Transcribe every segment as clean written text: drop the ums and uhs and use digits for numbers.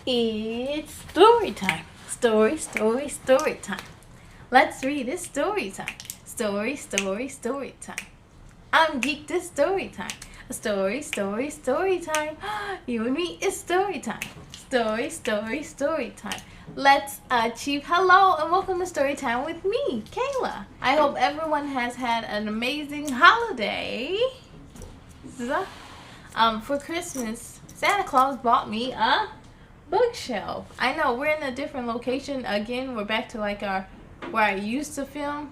It's story time. Story time. Let's read it. Story time. Story time. I'm geeked. It's story time. Story time. You and me is story time. Story time. Let's achieve. Hello and welcome to Story Time with me, Kayla. I hope everyone has had an amazing holiday. For Christmas, Santa Claus bought me a bookshelf. I know we're in a different location again. We're back to like where I used to film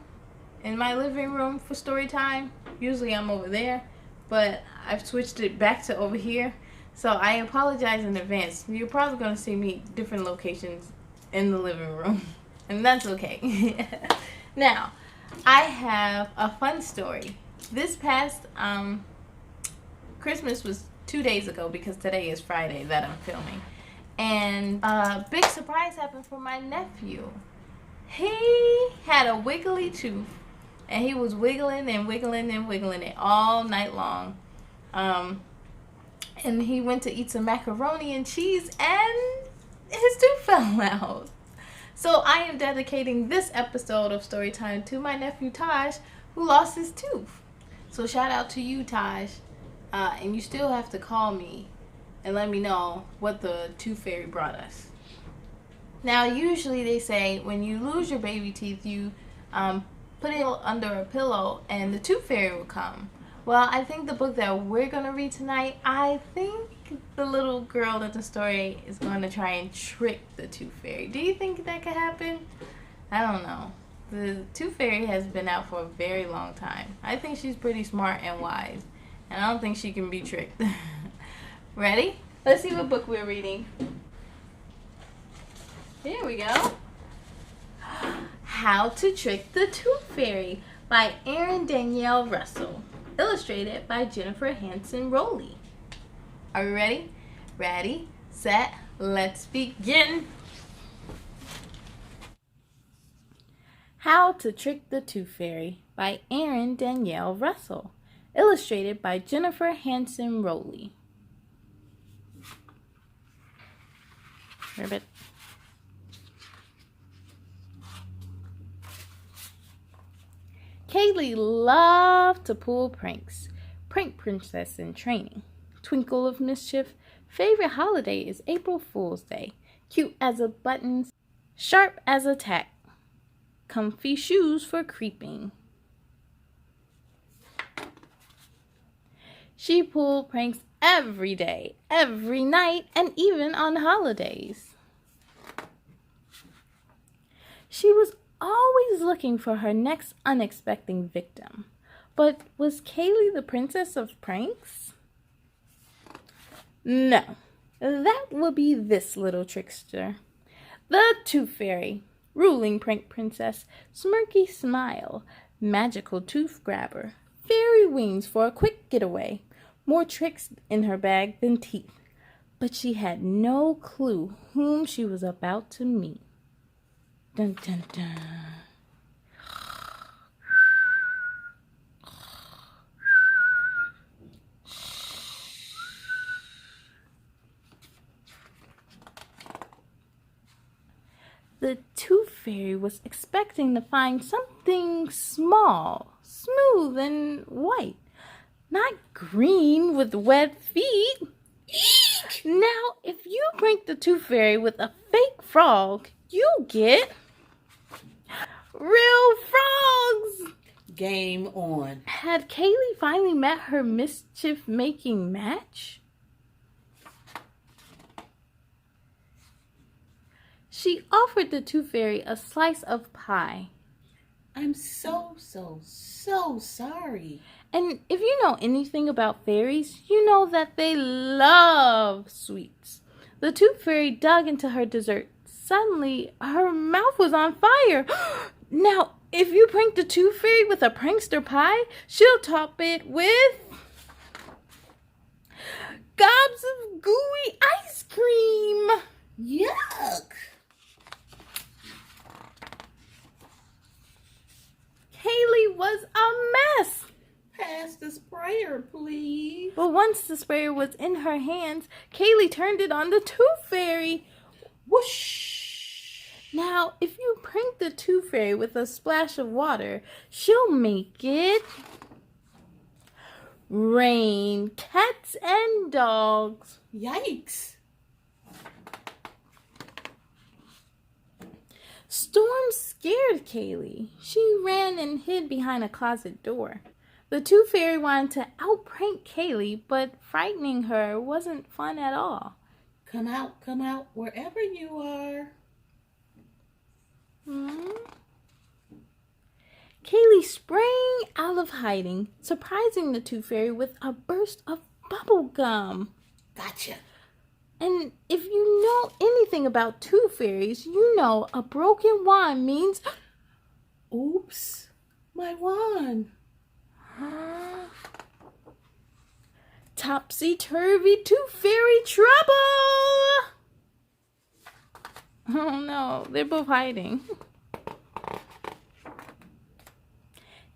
in my living room for story time. Usually I'm over there, but I've switched it back to over here. So I apologize in advance. You're probably going to see me different locations in the living room, and that's okay. Now, I have a fun story. This past Christmas was 2 days ago because today is Friday that I'm filming. And a big surprise happened for my nephew. He had a wiggly tooth, and he was wiggling and wiggling and wiggling it all night long. And he went to eat some macaroni and cheese, and his tooth fell out. So I am dedicating this episode of Storytime to my nephew Taj, who lost his tooth. So shout out to you, Taj. And you still have to call me and let me know what the tooth fairy brought us. Now, usually they say when you lose your baby teeth, you put it under a pillow and the tooth fairy will come. Well, I think the book that we're going to read tonight, I think the little girl in the story is going to try and trick the tooth fairy. Do you think that could happen? I don't know. The tooth fairy has been out for a very long time. I think she's pretty smart and wise, and I don't think she can be tricked. Ready? Let's see what book we're reading. Here we go. How to Trick the Tooth Fairy by Erin Danielle Russell. Illustrated by Jennifer Hanson Rowley. Are we ready? Ready, set, let's begin. How to Trick the Tooth Fairy by Erin Danielle Russell. Illustrated by Jennifer Hanson Rowley. Ribbit. Kaylee loved to pull pranks. Prank princess in training. Twinkle of mischief. Favorite holiday is April Fool's Day. Cute as a button. Sharp as a tack. Comfy shoes for creeping. She pulled pranks every day, every night, and even on holidays. She was always looking for her next unexpected victim. But was Kaylee the princess of pranks? No, that would be this little trickster. The Tooth Fairy, ruling prank princess, smirky smile, magical tooth grabber, fairy wings for a quick getaway, more tricks in her bag than teeth. But she had no clue whom she was about to meet. Dun, dun, dun. The Tooth Fairy was expecting to find something small, smooth, and white. Not green with wet feet. Eek! Now, if you prank the Tooth Fairy with a fake frog, you get real frogs. Game on. Had Kaylee finally met her mischief-making match? She offered the Tooth Fairy a slice of pie. I'm so sorry. And if you know anything about fairies, you know that they love sweets. The Tooth Fairy dug into her dessert. Suddenly, her mouth was on fire. Now, if you prank the Tooth Fairy with a prankster pie, she'll top it with gobs of gooey ice cream. Yuck. Kaylee was a mess. Pass the sprayer, please. But once the sprayer was in her hands, Kaylee turned it on the Tooth Fairy. Whoosh. Now, if you prank the Tooth Fairy with a splash of water, she'll make it rain cats and dogs. Yikes. Storm scared Kaylee. She ran and hid behind a closet door. The Tooth Fairy wanted to out-prank Kaylee, but frightening her wasn't fun at all. Come out, wherever you are. Kaylee sprang out of hiding, surprising the Tooth Fairy with a burst of bubble gum. Gotcha. And if you know anything about Tooth Fairies, you know a broken wand means Oops, my wand. topsy-turvy Tooth Fairy trouble! Oh no, they're both hiding.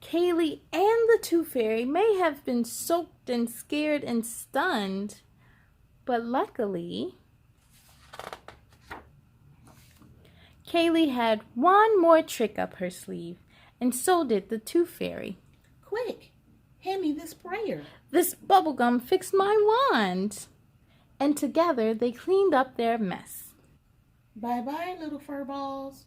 Kaylee and the Tooth Fairy may have been soaked and scared and stunned, but luckily, Kaylee had one more trick up her sleeve, and so did the Tooth Fairy. Quick, hand me the sprayer. This bubblegum fixed my wand, and together they cleaned up their mess. Bye-bye, little fur balls.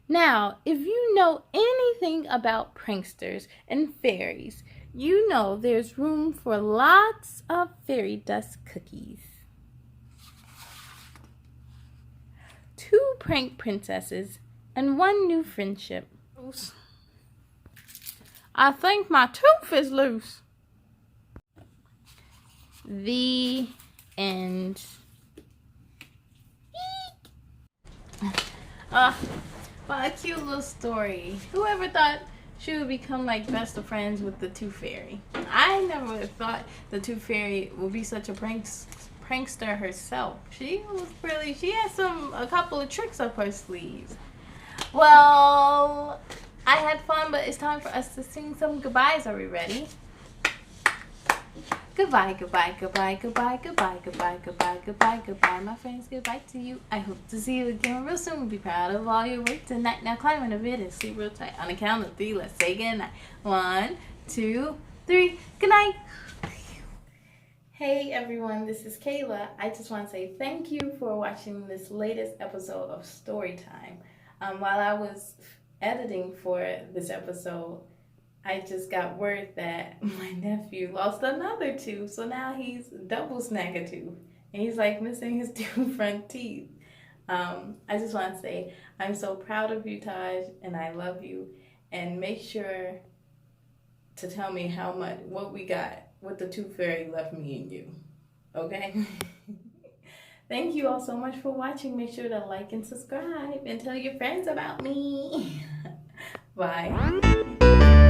Now, if you know anything about pranksters and fairies, you know there's room for lots of fairy dust cookies. 2 prank princesses and 1 new friendship. I think my tooth is loose. The end. Well, a cute little story. Whoever thought she would become like best of friends with the Tooth Fairy? I never thought the Tooth Fairy would be such a prankster herself. She had a couple of tricks up her sleeves. Well, I had fun, but it's time for us to sing some goodbyes. Are we ready? Goodbye, goodbye, goodbye, goodbye, goodbye, goodbye, goodbye, goodbye, goodbye, my friends. Goodbye to you. I hope to see you again real soon. Be proud of all your work tonight. Now climb in a bed and sleep real tight. On the count of 3, let's say goodnight. 1, 2, 3. Good night. Hey everyone, this is Kayla. I just want to say thank you for watching this latest episode of Storytime. While I was editing for this episode, I just got word that my nephew lost another tooth, so now he's double snacker tooth, and he's like missing his 2 front teeth. I just want to say I'm so proud of you, Taj, and I love you. And make sure to tell me what the Tooth Fairy left me and you. Okay? Thank you all so much for watching. Make sure to like and subscribe and tell your friends about me. Bye.